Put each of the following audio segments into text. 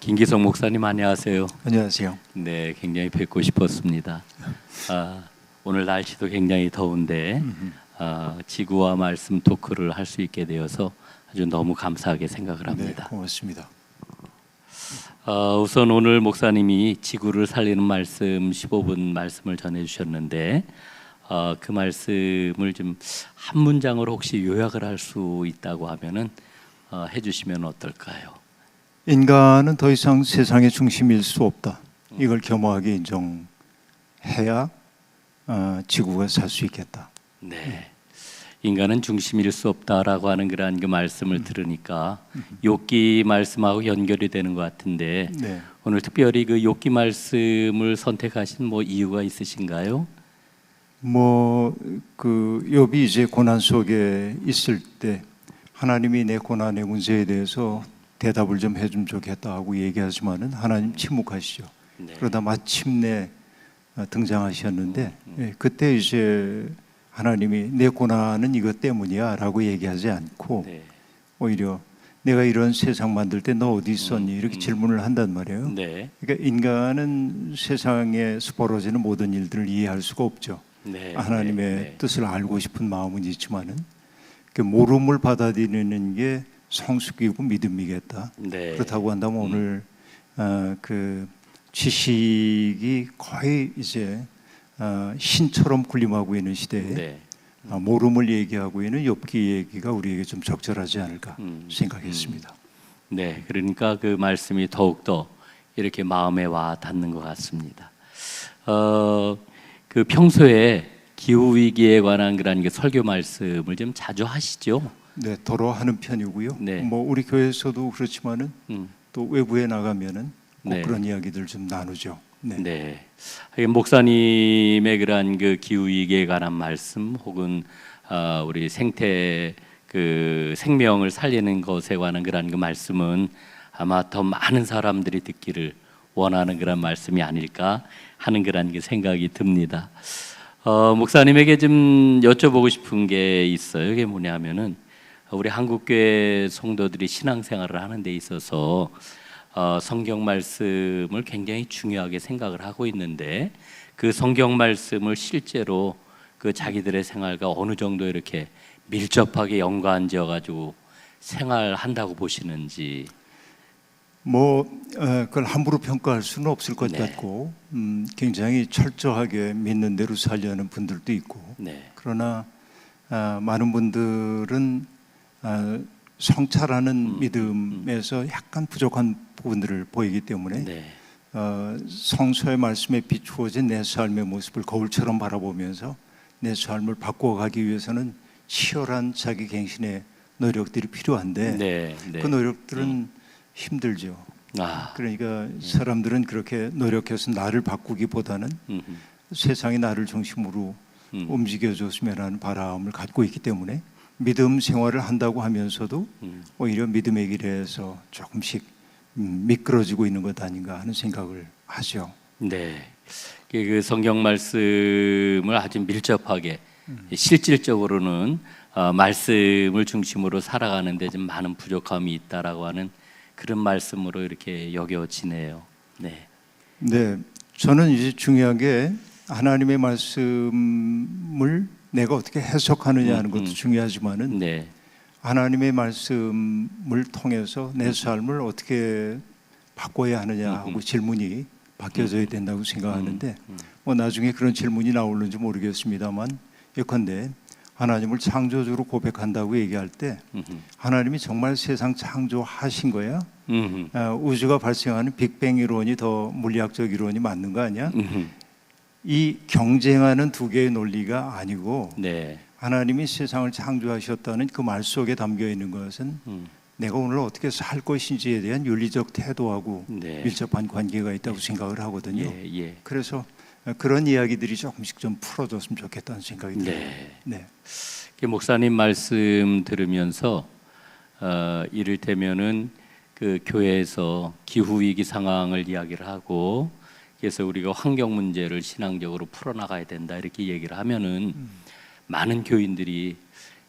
김기성 목사님 안녕하세요. 안녕하세요. 네, 굉장히 뵙고 싶었습니다. 오늘 날씨도 굉장히 더운데 지구와 말씀 토크를 할 수 있게 되어서 아주 너무 감사하게 생각을 합니다. 네, 고맙습니다. 우선 오늘 목사님이 지구를 살리는 말씀 15분 말씀을 전해주셨는데 그 말씀을 좀 한 문장으로 혹시 요약을 할 수 있다고 하면은 해주시면 어떨까요? 인간은 더 이상 세상의 중심일 수 없다. 이걸 겸허하게 인정해야 지구가 살 수 있겠다. 네, 인간은 중심일 수 없다라고 하는 그러한 그 말씀을 들으니까 욥기 말씀하고 연결이 되는 것 같은데 네. 오늘 특별히 그 욥기 말씀을 선택하신 뭐 이유가 있으신가요? 그 욥이 이제 고난 속에 있을 때 하나님이 내 고난의 문제에 대해서 대답을 좀 해주면 좋겠다 하고 얘기하지만은 하나님 침묵하시죠. 네. 그러다 마침내 등장하셨는데 그때 이제 하나님이 내 고난은 이것 때문이야 라고 얘기하지 않고 네. 오히려 내가 이런 세상 만들 때 너 어디 있었니 이렇게 질문을 한단 말이에요. 네. 그러니까 인간은 세상에서 벌어지는 모든 일들을 이해할 수가 없죠. 네. 하나님의 네. 뜻을 알고 싶은 마음은 있지만은 그 모름을 받아들이는 게 성숙이고 믿음이겠다. 네. 그렇다고 한다면 오늘 그 지식이 거의 이제 신처럼 군림하고 있는 시대에 네. 모름을 얘기하고 있는 욥기 얘기가 우리에게 좀 적절하지 않을까 생각했습니다. 네, 그러니까 그 말씀이 더욱더 이렇게 마음에 와 닿는 것 같습니다. 그 평소에 기후 위기에 관한 그런 그 설교 말씀을 좀 자주 하시죠? 네, 더러 하는 편이고요. 네. 뭐 우리 교회에서도 그렇지만은 또 외부에 나가면은 꼭 네. 그런 이야기들 좀 나누죠. 네. 네. 목사님의 그러한 그 기후 위기에 관한 말씀 혹은 우리 생태 그 생명을 살리는 것에 관한 그러한 그 말씀은 아마 더 많은 사람들이 듣기를 원하는 그런 말씀이 아닐까 하는 그런 그 생각이 듭니다. 목사님에게 좀 여쭤보고 싶은 게 있어요. 이게 뭐냐면은 우리 한국교회 성도들이 신앙생활을 하는 데 있어서 성경 말씀을 굉장히 중요하게 생각을 하고 있는데 그 성경 말씀을 실제로 그 자기들의 생활과 어느 정도 이렇게 밀접하게 연관지어 가지고 생활한다고 보시는지. 그걸 함부로 평가할 수는 없을 것 네. 같고 굉장히 철저하게 믿는 대로 살려는 분들도 있고 네. 그러나 많은 분들은 성찰하는 믿음에서 약간 부족한 부분들을 보이기 때문에 네. 성서의 말씀에 비추어진 내 삶의 모습을 거울처럼 바라보면서 내 삶을 바꿔가기 위해서는 치열한 자기 갱신의 노력들이 필요한데 네. 네. 그 노력들은 힘들죠. 그러니까 사람들은 그렇게 노력해서 나를 바꾸기보다는 세상이 나를 중심으로 움직여줬으면 하는 바람을 갖고 있기 때문에 믿음 생활을 한다고 하면서도 오히려 믿음의 길에서 조금씩 미끄러지고 있는 것 아닌가 하는 생각을 하죠. 네. 그 성경 말씀을 아주 밀접하게 실질적으로는 말씀을 중심으로 살아가는데 좀 많은 부족함이 있다라고 하는 그런 말씀으로 이렇게 여겨지네요. 네. 네, 저는 이제 중요한 게 하나님의 말씀을 내가 어떻게 해석하느냐 하는 것도 중요하지만은 네. 하나님의 말씀을 통해서 내 삶을 어떻게 바꿔야 하느냐 하고 질문이 바뀌어져야 된다고 생각하는데 나중에 그런 질문이 나올는지 모르겠습니다만 예컨대 하나님을 창조주로 고백한다고 얘기할 때 하나님이 정말 세상 창조하신 거야? 우주가 발생하는 빅뱅 이론이 더 물리학적 이론이 맞는 거 아니야? 이 경쟁하는 두 개의 논리가 아니고 네. 하나님이 세상을 창조하셨다는 그 말 속에 담겨 있는 것은 내가 오늘 어떻게 살 것인지에 대한 윤리적 태도하고 네. 밀접한 관계가 있다고 생각을 하거든요. 예. 그래서 그런 이야기들이 조금씩 좀 풀어졌으면 좋겠다는 생각이 들어요. 네. 목사님 말씀 들으면서 이를테면은 그 교회에서 기후 위기 상황을 이야기를 하고 그래서 우리가 환경 문제를 신앙적으로 풀어나가야 된다 이렇게 얘기를 하면은 많은 교인들이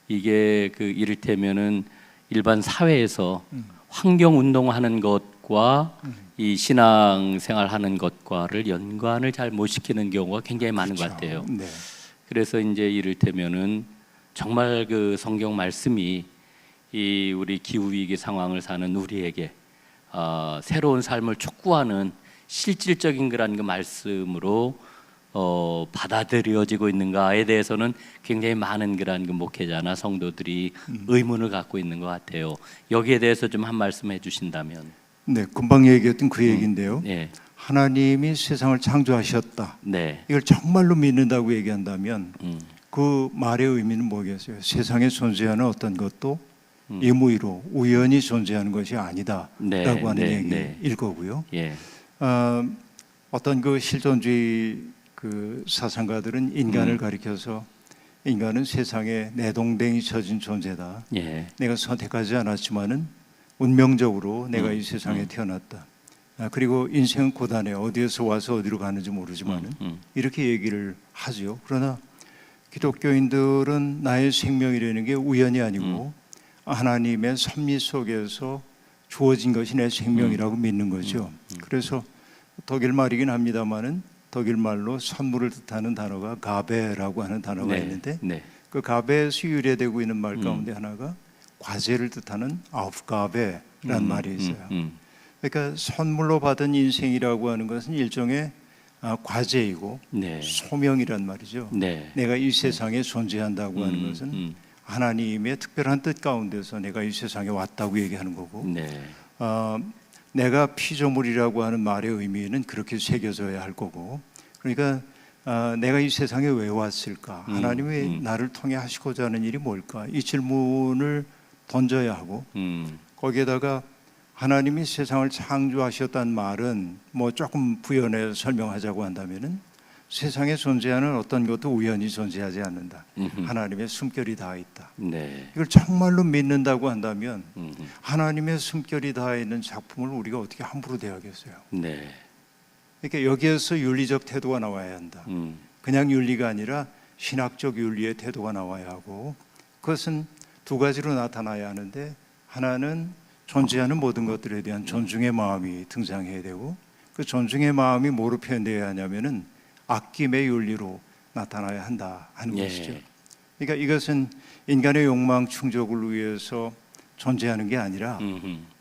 이게 그 이를테면은 일반 사회에서 환경 운동하는 것 것과 이 신앙생활 하는 것과를 연관을 잘 못 시키는 경우가 굉장히 많은 것 같아요. 네. 그래서 이제 이를테면은 정말 그 성경 말씀이 이 우리 기후 위기 상황을 사는 우리에게 새로운 삶을 촉구하는 실질적인 그런 그 말씀으로 받아들여지고 있는가에 대해서는 굉장히 많은 그런 그 목회자나 성도들이 의문을 갖고 있는 것 같아요. 여기에 대해서 좀 한 말씀 해주신다면. 네, 금방 얘기했던 그 얘기인데요. 네. 하나님이 세상을 창조하셨다. 네. 이걸 정말로 믿는다고 얘기한다면 그 말의 의미는 뭐겠어요? 세상에 존재하는 어떤 것도 임의로 우연히 존재하는 것이 아니다라고 네, 하는 네, 얘기일 거고요. 예. 어떤 그 실존주의 그 사상가들은 인간을 가리켜서 인간은 세상에 내동댕이 쳐진 존재다. 예. 내가 선택하지 않았지만은 운명적으로 내가 이 세상에 태어났다. 그리고 인생은 고단해. 어디에서 와서 어디로 가는지 모르지만은 이렇게 얘기를 하죠. 그러나 기독교인들은 나의 생명이라는 게 우연이 아니고 하나님의 섭리 속에서 주어진 것이 내 생명이라고 믿는 거죠. 그래서 독일 말이긴 합니다만은 독일 말로 선물을 뜻하는 단어가 가베라고 하는 단어가 있는데 그 가베에서 유래되고 있는 말 가운데 하나가 과제를 뜻하는 아우프가베라는 말이 있어요. 그러니까 선물로 받은 인생이라고 하는 것은 일종의 과제이고 소명이란 말이죠. 내가 이 세상에 존재한다고 하는 것은 하나님의 특별한 뜻 가운데서 내가 이 세상에 왔다고 얘기하는 거고 내가 피조물이라고 하는 말의 의미는 그렇게 새겨져야 할 거고 그러니까 내가 이 세상에 왜 왔을까? 하나님이 나를 통해 하시고자 하는 일이 뭘까? 이 질문을 던져야 하고 거기에다가 하나님이 세상을 창조하셨다는 말은 뭐 조금 부연해서 설명하자고 한다면은 세상에 존재하는 어떤 것도 우연히 존재하지 않는다. 하나님의 숨결이 닿아 있다. 이걸 정말로 믿는다고 한다면 하나님의 숨결이 닿아 있는 작품을 우리가 어떻게 함부로 대하겠어요? 그러니까 여기에서 윤리적 태도가 나와야 한다. 그냥 윤리가 아니라 신학적 윤리의 태도가 나와야 하고 그것은 두 가지로 나타나야 하는데 하나는 존재하는 모든 것들에 대한 존중의 마음이 등장해야 되고 그 존중의 마음이 뭐로 표현되어야 하냐면은 아낌의 윤리로 나타나야 한다 하는 것이죠. 그러니까 이것은 인간의 욕망 충족을 위해서 존재하는 게 아니라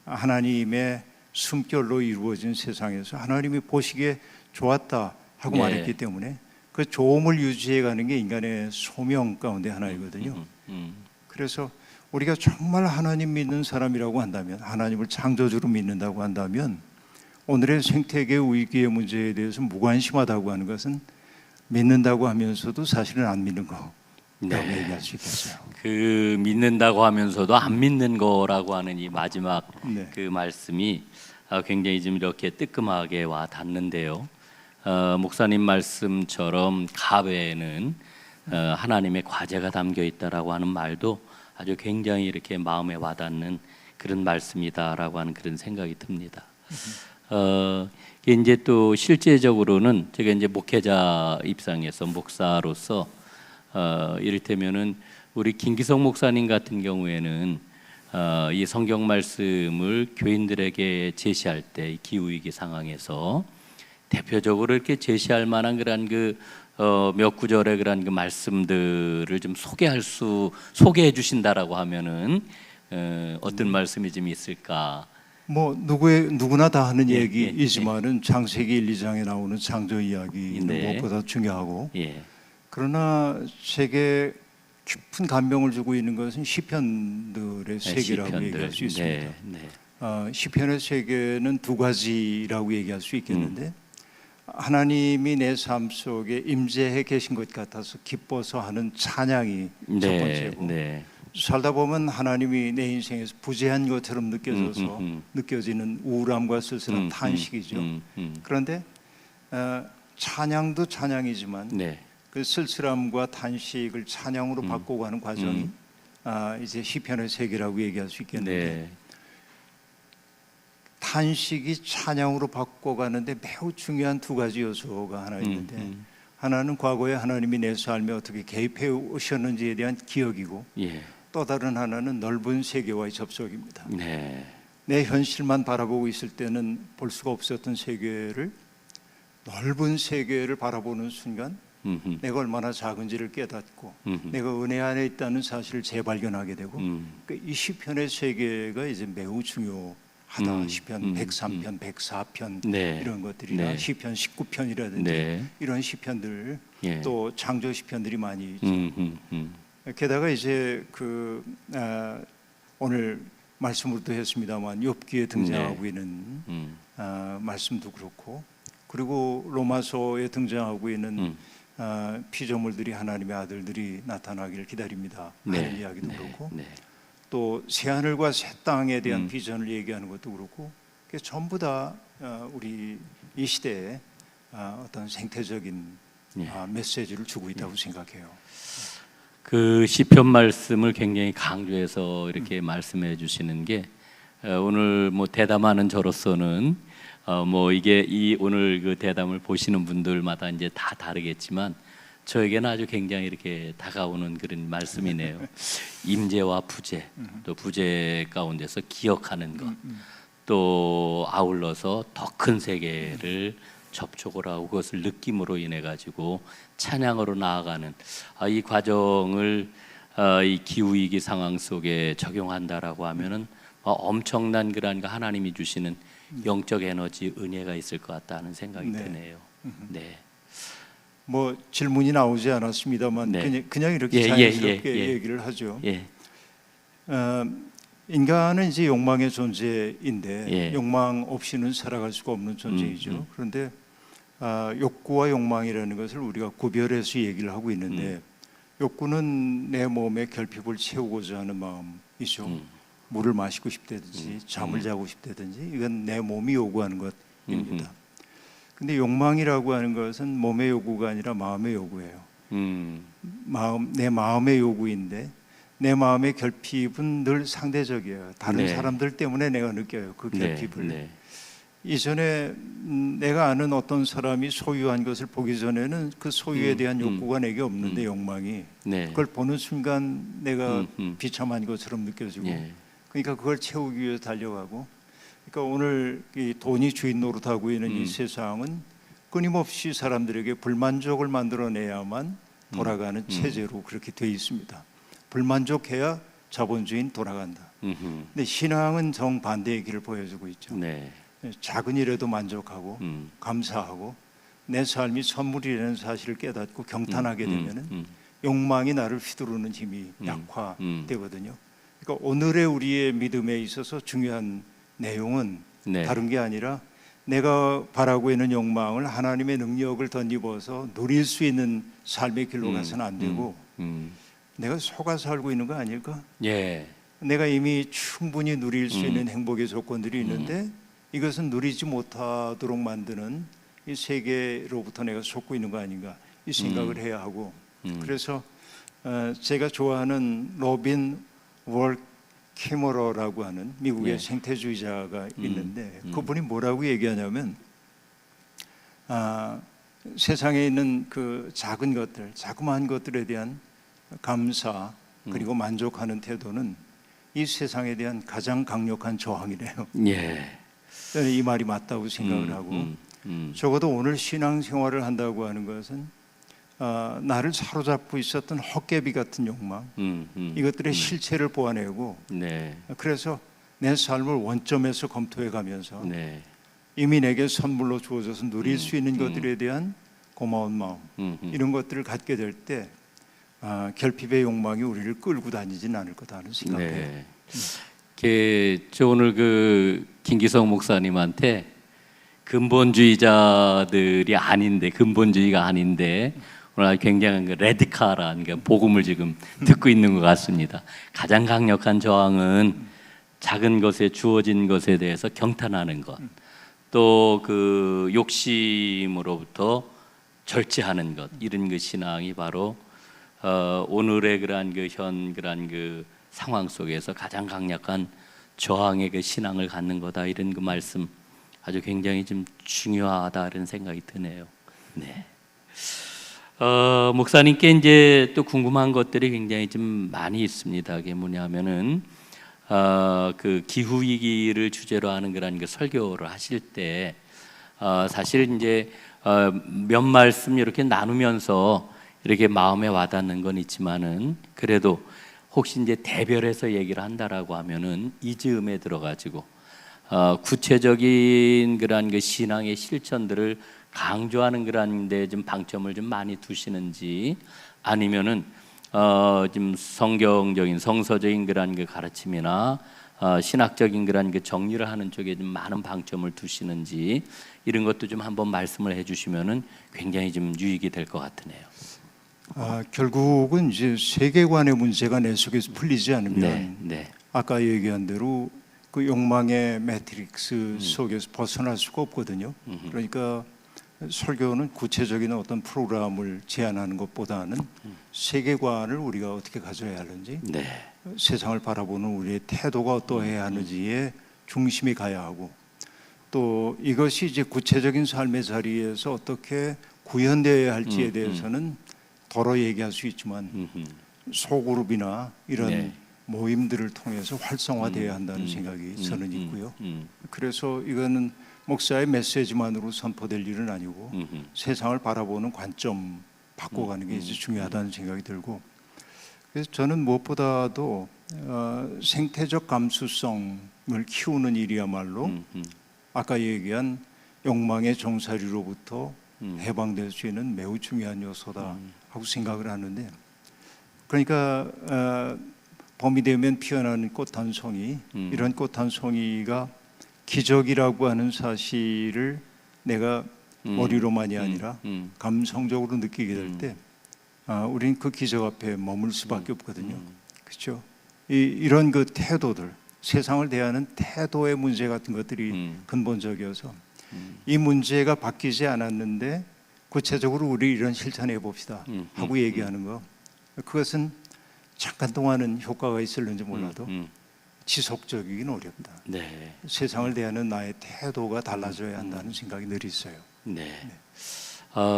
하나님의 숨결로 이루어진 세상에서 하나님이 보시기에 좋았다 하고 말했기 때문에 그 좋음을 유지해가는 게 인간의 소명 가운데 하나이거든요. 그래서 우리가 정말 하나님 믿는 사람이라고 한다면 하나님을 창조주로 믿는다고 한다면 오늘의 생태계 위기의 문제에 대해서 무관심하다고 하는 것은 믿는다고 하면서도 사실은 안 믿는 거라고 얘기할 수 있겠어요. 그 믿는다고 하면서도 안 믿는 거라고 하는 이 마지막 그 말씀이 굉장히 좀 이렇게 뜨끔하게 와 닿는데요. 목사님 말씀처럼 가베에는 하나님의 과제가 담겨 있다라고 하는 말도 아주 굉장히 이렇게 마음에 와닿는 그런 말씀이다라고 하는 그런 생각이 듭니다. 이제 또 실제적으로는 제가 이제 목회자 입장에서 목사로서 이를테면은 우리 김기성 목사님 같은 경우에는 이 성경 말씀을 교인들에게 제시할 때 이 기후 위기 상황에서 대표적으로 이렇게 제시할 만한 그런 그 몇 구절의 그런 그 말씀들을 좀 소개해 주신다라고 하면은 어떤 말씀이 좀 있을까? 뭐 누구나 다 하는 얘기이지만은 창세기 1, 2장에 나오는 창조 이야기는 무엇보다 중요하고 그러나 제게 깊은 감명을 주고 있는 것은 시편들의 세계라고 얘기할 수 있습니다. 시편의 세계는 두 가지라고 얘기할 수 있겠는데 하나님이 내 삶 속에 임재해 계신 것 같아서 기뻐서 하는 찬양이 첫 번째고 살다 보면 하나님이 내 인생에서 부재한 것처럼 느껴져서 느껴지는 우울함과 쓸쓸한 탄식이죠. 그런데 찬양도 찬양이지만 그 쓸쓸함과 탄식을 찬양으로 바꿔가는 과정이 이제 시편의 세계라고 얘기할 수 있겠는데 탄식이 찬양으로 바꿔가는데 매우 중요한 두 가지 요소가 하나 있는데 하나는 과거에 하나님이 내 삶에 어떻게 개입해 오셨는지에 대한 기억이고 또 다른 하나는 넓은 세계와의 접속입니다. 내 현실만 바라보고 있을 때는 볼 수가 없었던 세계를 넓은 세계를 바라보는 순간 내가 얼마나 작은지를 깨닫고 내가 은혜 안에 있다는 사실을 재발견하게 되고 그러니까 이 시편의 세계가 이제 매우 중요하다. 시편 103편, 104편 네. 이런 것들이나 네. 시편 19편이라든지 네. 이런 시편들 예. 또 창조 시편들이 많이 있죠. 게다가 이제 오늘 말씀으로도 했습니다만 욥기에 등장하고 네. 있는 말씀도 그렇고 그리고 로마서에 등장하고 있는 피조물들이 하나님의 아들들이 나타나기를 기다립니다 하는 네. 이야기도 네. 그렇고 네. 또 새하늘과 새 땅에 대한 비전을 얘기하는 것도 그렇고 그게 전부 다 우리 이 시대에 어떤 생태적인 예. 메시지를 주고 있다고 생각해요. 그 시편 말씀을 굉장히 강조해서 이렇게 말씀해 주시는 게 오늘 뭐 대담하는 저로서는 뭐 이게 이 오늘 그 대담을 보시는 분들마다 이제 다 다르겠지만 저에게는 아주 굉장히 이렇게 다가오는 그런 말씀이네요. 임재와 부재, 또 부재 가운데서 기억하는 것, 또 아울러서 더 큰 세계를 접촉을 하고 그것을 느낌으로 인해 가지고 찬양으로 나아가는 이 과정을 이 기후 위기 상황 속에 적용한다라고 하면은 엄청난 그런 하나님이 주시는 영적 에너지 은혜가 있을 것 같다는 생각이 네. 드네요. 네. 뭐 질문이 나오지 않았습니다만 네. 그냥 이렇게 예, 자연스럽게 예, 예. 얘기를 하죠. 예. 인간은 이제 욕망의 존재인데 예. 욕망 없이는 살아갈 수가 없는 존재이죠. 그런데 욕구와 욕망이라는 것을 우리가 구별해서 얘기를 하고 있는데 욕구는 내 몸에 결핍을 채우고자 하는 마음이죠. 물을 마시고 싶다든지 잠을 자고 싶다든지 이건 내 몸이 요구하는 것입니다. 근데 욕망이라고 하는 것은 몸의 요구가 아니라 마음의 요구예요. 내 마음의 요구인데 내 마음의 결핍은 늘 상대적이에요. 다른 네. 사람들 때문에 내가 느껴요. 그 결핍을. 네. 이전에 내가 아는 어떤 사람이 소유한 것을 보기 전에는 그 소유에 대한 욕구가 내게 없는데 욕망이 네. 그걸 보는 순간 내가 비참한 것처럼 느껴지고 예. 그러니까 그걸 채우기 위해서 달려가고 그러니까 오늘 이 돈이 주인 노릇하고 있는 이 세상은 끊임없이 사람들에게 불만족을 만들어내야만 돌아가는 체제로 그렇게 되어 있습니다. 불만족해야 자본주의는 돌아간다. 근데 신앙은 정반대의 길을 보여주고 있죠. 네. 작은 일에도 만족하고 감사하고 내 삶이 선물이라는 사실을 깨닫고 경탄하게 되면은 욕망이 나를 휘두르는 힘이 약화되거든요. 그러니까 오늘의 우리의 믿음에 있어서 중요한 내용은 네. 다른 게 아니라 내가 바라고 있는 욕망을 하나님의 능력을 덧입어서 누릴 수 있는 삶의 길로 가서는 안 되고 내가 속아 살고 있는 거 아닐까? 예. 내가 이미 충분히 누릴 수 있는 행복의 조건들이 있는데 이것은 누리지 못하도록 만드는 이 세계로부터 내가 속고 있는 거 아닌가 이 생각을 해야 하고 그래서 제가 좋아하는 로빈 월키머러라고 하는 미국의 예. 생태주의자가 있는데 그분이 뭐라고 얘기하냐면 세상에 있는 그 작은 것들, 자그마한 것들에 대한 감사 그리고 만족하는 태도는 이 세상에 대한 가장 강력한 저항이래요. 예. 저는 이 말이 맞다고 생각을 하고 적어도 오늘 신앙생활을 한다고 하는 것은 나를 사로잡고 있었던 헛개비 같은 욕망 이것들의 실체를 보아내고 네. 그래서 내 삶을 원점에서 검토해 가면서 네. 이미 내게 선물로 주어져서 누릴 수 있는 것들에 대한 고마운 마음 이런 것들을 갖게 될 때 결핍의 욕망이 우리를 끌고 다니지는 않을 거다 하는 생각해요. 네. 저 오늘 그 김기성 목사님한테 근본주의자들이 아닌데 근본주의가 아닌데 오늘 아주 굉장한 그 레디칼한 그 복음을 지금 듣고 있는 것 같습니다. 가장 강력한 저항은 작은 것에 주어진 것에 대해서 경탄하는 것, 또 그 욕심으로부터 절제하는 것 이런 그 신앙이 바로 오늘의 그러한 그 상황 속에서 가장 강력한 저항의 그 신앙을 갖는 거다 이런 그 말씀 아주 굉장히 좀 중요하다 이런 생각이 드네요. 네. 목사님께 이제 또 궁금한 것들이 굉장히 좀 많이 있습니다. 그게 뭐냐면은 그 기후 위기를 주제로 하는 그런 그 설교를 하실 때 사실 이제 몇 말씀 이렇게 나누면서 이렇게 마음에 와닿는 건 있지만은 그래도 혹시 이제 대별해서 얘기를 한다라고 하면은 이 즈음에 들어가지고 구체적인 그러한 그 신앙의 실천들을 강조하는 그런 데 좀 방점을 좀 많이 두시는지 아니면은 좀 성경적인 성서적인 그러한 그 가르침이나 신학적인 그러한 그 정리를 하는 쪽에 좀 많은 방점을 두시는지 이런 것도 좀 한번 말씀을 해주시면은 굉장히 좀 유익이 될 것 같으네요. 결국은 이제 세계관의 문제가 내 속에서 풀리지 않으면 네. 아까 얘기한 대로 그 욕망의 매트릭스 속에서 벗어날 수가 없거든요. 그러니까 설교는 구체적인 어떤 프로그램을 제안하는 것보다는 세계관을 우리가 어떻게 가져야 하는지, 네. 세상을 바라보는 우리의 태도가 어떠해야 하는지에 중심이 가야 하고, 또 이것이 이제 구체적인 삶의 자리에서 어떻게 구현되어야 할지에 대해서는 더러 얘기할 수 있지만 소그룹이나 이런 네. 모임들을 통해서 활성화되어야 한다는 생각이 저는 있고요. 그래서 이거는 목사의 메시지만으로 선포될 일은 아니고 세상을 바라보는 관점 바꿔가는 게 이제 중요하다는 생각이 들고, 그래서 저는 무엇보다도 생태적 감수성을 키우는 일이야말로 아까 얘기한 욕망의 종살이로부터 해방될 수 있는 매우 중요한 요소다 하고 생각을 하는데, 그러니까 봄이 되면 피어나는 꽃 한 송이, 이런 꽃 한 송이가 기적이라고 하는 사실을 내가 머리로만이 아니라 감성적으로 느끼게 될 때 우리는 그 기적 앞에 머물 수밖에 없거든요. 그렇죠? 이런 그 태도들, 세상을 대하는 태도의 문제 같은 것들이 근본적이어서 이 문제가 바뀌지 않았는데 구체적으로 우리 이런 실천해 봅시다 하고 얘기하는 거, 그것은 잠깐 동안은 효과가 있을는지 몰라도 지속적이긴 어렵다. 네. 세상을 대하는 나의 태도가 달라져야 한다는 생각이 늘 있어요. 네.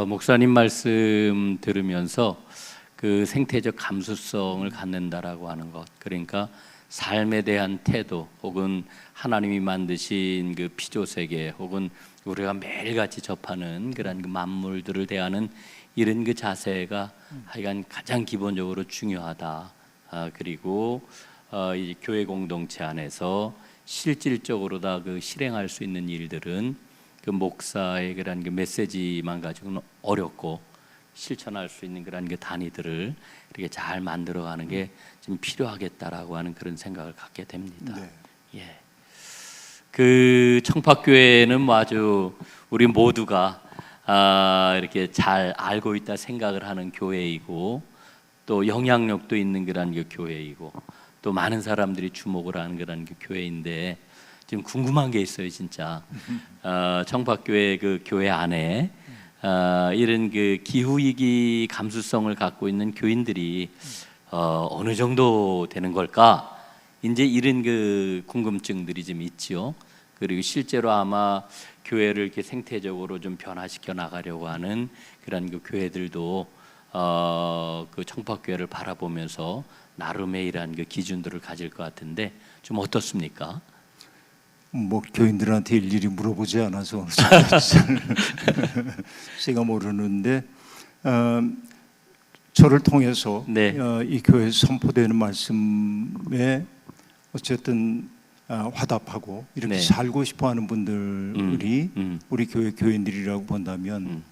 목사님 말씀 들으면서 그 생태적 감수성을 갖는다라고 하는 것, 그러니까 삶에 대한 태도, 혹은 하나님이 만드신 그 피조 세계, 혹은 우리가 매일같이 접하는 그런 그 만물들을 대하는 이런 그 자세가 하여간 가장 기본적으로 중요하다. 그리고 이 교회 공동체 안에서 실질적으로 다 그 실행할 수 있는 일들은 그 목사의 그런 그 메시지만 가지고는 어렵고, 실천할 수 있는 그런 그 단위들을 이렇게 잘 만들어가는 게 좀 필요하겠다라고 하는 그런 생각을 갖게 됩니다. 네. 예. 그 청파교회는 뭐 아주 우리 모두가 이렇게 잘 알고 있다 생각을 하는 교회이고, 또 영향력도 있는 그런 그 교회이고, 또 많은 사람들이 주목을 하는 그런 그 교회인데, 지금 궁금한 게 있어요, 진짜. 청파교회 그 교회 안에 이런 그 기후 위기 감수성을 갖고 있는 교인들이 어느 정도 되는 걸까? 이제 이런 그 궁금증들이 좀 있지요. 그리고 실제로 아마 교회를 이렇게 생태적으로 좀 변화시켜 나가려고 하는 그런 그 교회들도 그 청파교회를 바라보면서 나름의 이러한 그 기준들을 가질 것 같은데, 좀 어떻습니까? 뭐 교인들한테 일일이 물어보지 않아서 제가 모르는데, 저를 통해서 네. 이 교회에서 선포되는 말씀에 어쨌든 화답하고 이렇게 네. 살고 싶어하는 분들이 우리 교회 교인들이라고 본다면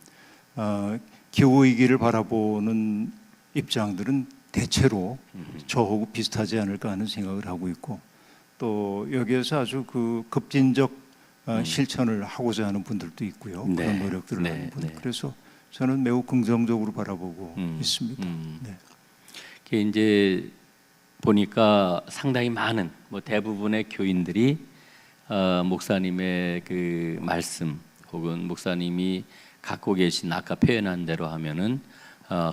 기후 위기를 바라보는 입장들은 대체로 저하고 비슷하지 않을까 하는 생각을 하고 있고, 또 여기에서 아주 그 급진적 실천을 하고자 하는 분들도 있고요. 네. 그런 노력들을 네. 하는 분. 네. 그래서 저는 매우 긍정적으로 바라보고 있습니다. 네. 이게 이제 보니까 상당히 많은, 뭐 대부분의 교인들이 목사님의 그 말씀, 혹은 목사님이 갖고 계신 아까 표현한 대로 하면은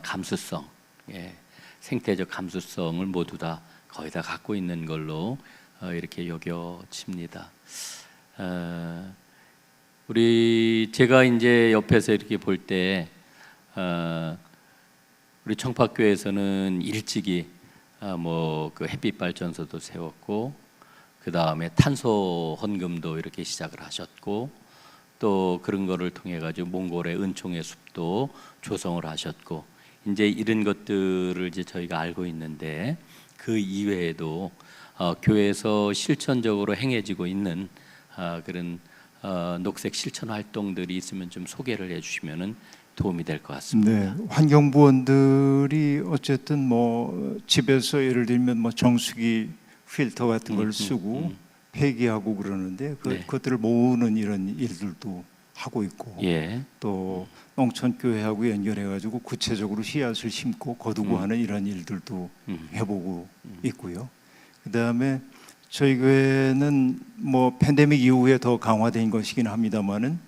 감수성, 예, 생태적 감수성을 모두 다 거의 다 갖고 있는 걸로 이렇게 여겨집니다. 제가 이제 옆에서 이렇게 볼 때 우리 청파교회에서는 일찍이 뭐 그 햇빛 발전소도 세웠고, 그 다음에 탄소 헌금도 이렇게 시작을 하셨고, 또 그런 거를 통해 가지고 몽골의 은총의 숲도 조성을 하셨고, 이제 이런 것들을 이제 저희가 알고 있는데, 그 이외에도 교회에서 실천적으로 행해지고 있는 그런 녹색 실천 활동들이 있으면 좀 소개를 해주시면은 도움이 될 것 같습니다. 네, 환경부원들이 어쨌든 뭐 집에서 예를 들면 뭐 정수기 필터 같은 걸 쓰고 폐기하고 그러는데 네. 그것들을 모으는 이런 일들도 하고 있고, 예. 또 농촌교회하고 연결해가지고 구체적으로 씨앗을 심고 거두고 하는 이런 일들도 해보고 있고요. 그 다음에 저희 교회는 뭐 팬데믹 이후에 더 강화된 것이긴 합니다만은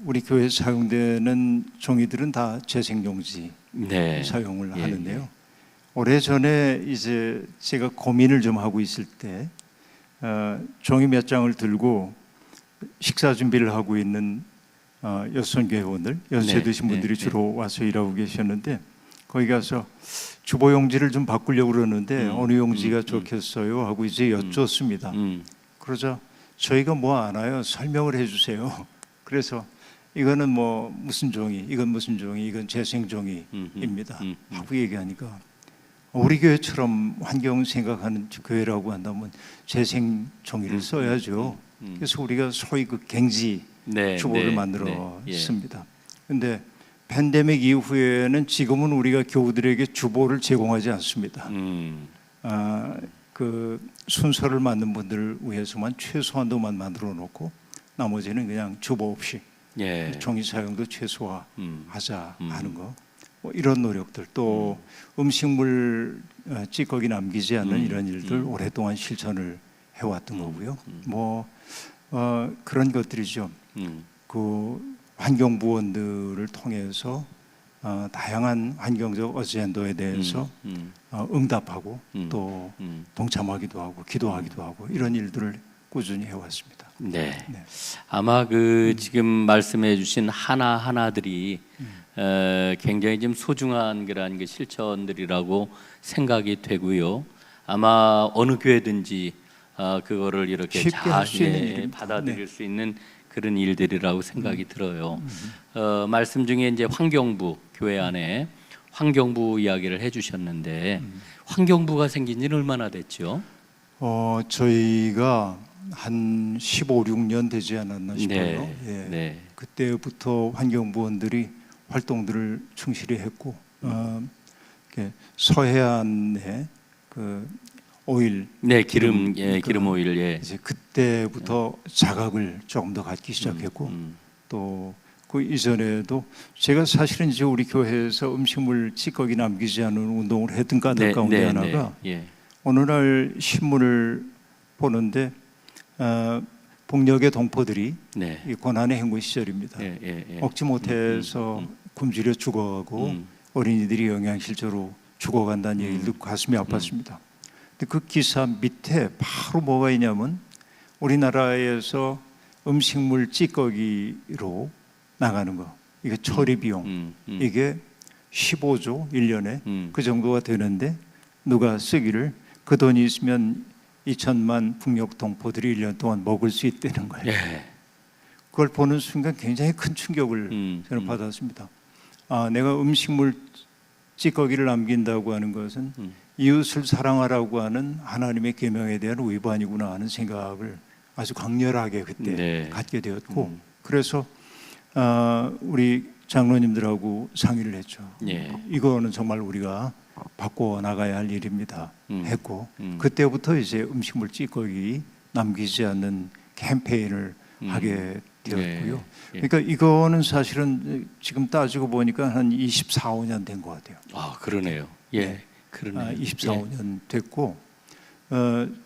우리 교회에 사용되는 종이들은 다 재생용지 네. 사용을 예, 하는데요. 예. 오래전에 이제 제가 고민을 좀 하고 있을 때 종이 몇 장을 들고 식사 준비를 하고 있는 여손교회원들, 연세 네, 드신 분들이 네, 주로 와서 일하고 계셨는데, 거기 가서 주보 용지를 좀 바꾸려고 그러는데 어느 용지가 좋겠어요 하고 이제 여쭙습니다. 그러자 저희가 뭐 아나요? 설명을 해주세요. 그래서 이거는 뭐 무슨 종이, 이건 무슨 종이, 이건 재생종이입니다 하고 얘기하니까, 우리 교회처럼 환경 생각하는 교회라고 한다면 재생종이를 써야죠. 그래서 우리가 소위 그 갱지 네, 주보를 네, 만들었습니다. 그런데 팬데믹 이후에는 지금은 우리가 교우들에게 주보를 제공하지 않습니다. 그 순서를 맞는 분들을 위해서만 최소한도만 만들어 놓고 나머지는 그냥 주보 없이 예. 종이 사용도 최소화하자 하는 거, 뭐 이런 노력들, 또 음식물 찌꺼기 남기지 않는 이런 일들 오랫동안 실천을 해왔던 거고요. 뭐 그런 것들이죠. 그 환경부원들을 통해서 다양한 환경적 어젠더에 대해서 응답하고 또 동참하기도 하고 기도하기도 하고 이런 일들을 꾸준히 해왔습니다. 네. 네. 아마 그 지금 말씀해주신 하나 하나들이 굉장히 좀 소중한 그러한 그 실천들이라고 생각이 되고요. 아마 어느 교회든지 그거를 이렇게 쉽게 잘 할수 있는 일입니다. 받아들일 수 있는 그런 일들이라고 생각이 들어요. 말씀 중에 이제 환경부, 교회 안에 환경부 이야기를 해주셨는데 환경부가 생긴 지는 얼마나 됐죠? 저희가 한 15, 16년 되지 않았나 싶어요. 네. 예. 네. 그때부터 환경부원들이 활동들을 충실히 했고, 이렇게 서해안에 그 오일, 네, 기름, 예, 기름 오일, 예. 이제 그때부터 자각을 조금 더 갖기 시작했고, 또 그 이전에도 제가 사실은 이제 우리 교회에서 음식물 찌꺼기 남기지 않는 운동을 했던 까닭 가운데 하나가 예. 어느 날 신문을 보는데 북녘의 동포들이 네. 이 고난의 행군 시절입니다. 먹지 못해서 굶주려 죽어가고 어린이들이 영양실조로 죽어간다는 얘기를 듣고 가슴이 아팠습니다. 근데 그 기사 밑에 바로 뭐가 있냐면 우리나라에서 음식물 찌꺼기로 나가는 거, 이게 처리 비용, 이게 15조 1년에 그 정도가 되는데 누가 쓰기를 그 돈이 있으면 2천만 북녘 동포들이 1년 동안 먹을 수 있다는 거예요. 예. 그걸 보는 순간 굉장히 큰 충격을 저는 받았습니다. 내가 음식물 찌꺼기를 남긴다고 하는 것은 이웃을 사랑하라고 하는 하나님의 계명에 대한 위반이구나 하는 생각을 아주 강렬하게 그때 갖게 되었고, 그래서 우리 장로님들하고 상의를 했죠. 이거는 정말 우리가 바꿔 나가야 할 일입니다 했고, 그때부터 이제 음식물 찌꺼기 남기지 않는 캠페인을 하게 되었고요. 그러니까 이거는 사실은 지금 따지고 보니까 한 24, 5년 된 것 같아요. 그러네요. 예, 그러네요. 24, 5년 됐고,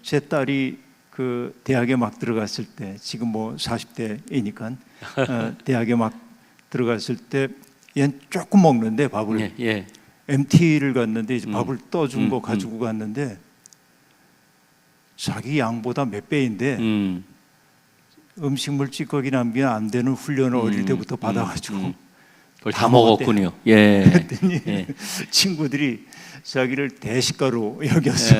제 딸이 그 대학에 막 들어갔을 때, 지금 뭐 40대이니까 대학에 막 들어갔을 때 얘는 조금 먹는데 밥을 MT를 갔는데 이제 밥을 떠준 거 가지고 갔는데 자기 양보다 몇 배인데 음식물 찌꺼기 남기면 안 되는 훈련을 어릴 때부터 받아가지고 그걸 다 먹었군요. 예. 그랬더니 예. 친구들이 자기를 대식가로 여겨서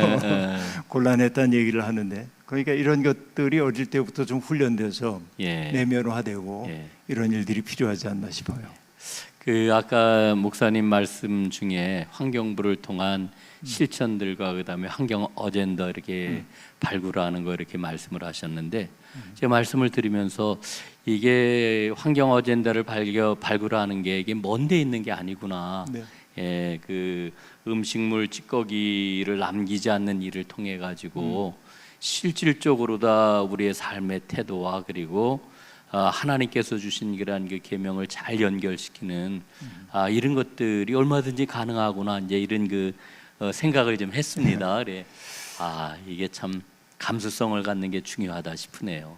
곤란했다는 얘기를 하는데, 그러니까 이런 것들이 어릴 때부터 좀 훈련돼서 예. 내면화되고 예. 이런 일들이 필요하지 않나 싶어요. 그 아까 목사님 말씀 중에 환경부를 통한 실천들과 그다음에 환경 어젠다 이렇게 발굴하는 거 이렇게 말씀을 하셨는데, 제가 말씀을 드리면서 이게 환경 어젠다를 발굴하는 게 이게 먼데 있는 게 아니구나. 네. 예, 그 음식물 찌꺼기를 남기지 않는 일을 통해 가지고 실질적으로 다 우리의 삶의 태도와 그리고 하나님께서 주신 그러한 그 계명을 잘 연결시키는 이런 것들이 얼마든지 가능하구나, 이제 이런 그 생각을 좀 했습니다. 그래. 이게 참 감수성을 갖는 게 중요하다 싶으네요.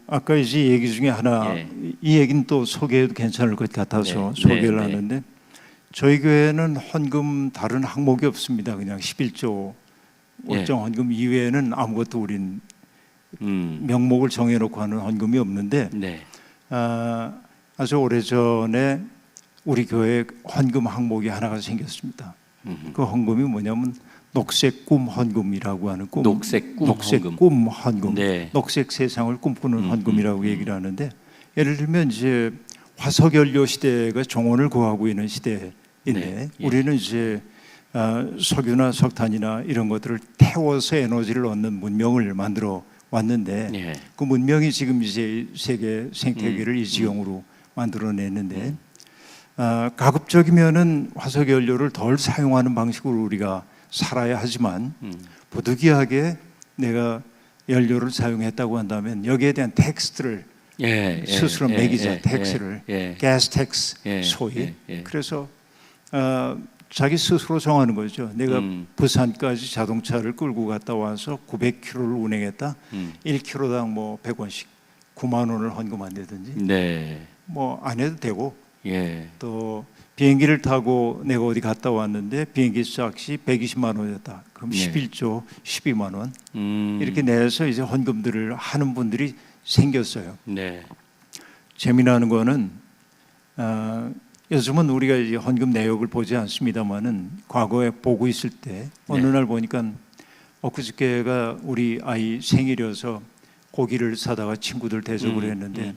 아까 이제 얘기 중에 하나, 예. 이 얘기는 또 소개해도 괜찮을 것 같아서 네, 소개를 네, 하는데, 저희 교회는 헌금 다른 항목이 없습니다. 그냥 11조 월정 헌금 이외에는 아무것도 우린 명목을 정해놓고 하는 헌금이 없는데, 네. 아주 오래전에 우리 교회에 헌금 항목이 하나가 생겼습니다. 그 헌금이 뭐냐면 녹색 꿈 헌금이라고 하는 녹색 꿈 꿈 헌금, 네. 녹색 세상을 꿈꾸는 헌금이라고 얘기를 하는데, 예를 들면 이제 화석연료 시대가 정원을 구하고 있는 시대인데, 네. 우리는 이제 석유나 석탄이나 이런 것들을 태워서 에너지를 얻는 문명을 만들어 왔는데, 그 문명이 지금 이제 세계 생태계를 이 지경으로 만들어냈는데, 가급적이면은 화석 연료를 덜 사용하는 방식으로 우리가 살아야 하지만, 부득이하게 내가 연료를 사용했다고 한다면 여기에 대한 텍스트를 스스로 매기자, 텍스를 가스 텍스 소위. 그래서 자기 스스로 정하는 거죠. 내가 부산까지 자동차를 끌고 갔다 와서 900km를 운행했다. 1km당 뭐 100원씩 9만 원을 헌금한다든지, 뭐 안 해도 되고, 또 비행기를 타고 내가 어디 갔다 왔는데 비행기 값이 120만 원이었다. 그럼 11조 12만 원 이렇게 내서 이제 헌금들을 하는 분들이 생겼어요. 재미나는 거는 요즘은 우리가 이제 헌금 내역을 보지 않습니다만은, 과거에 보고 있을 때 어느 날 보니까 엊그저께가 우리 아이 생일이어서 고기를 사다가 친구들 대접을 했는데,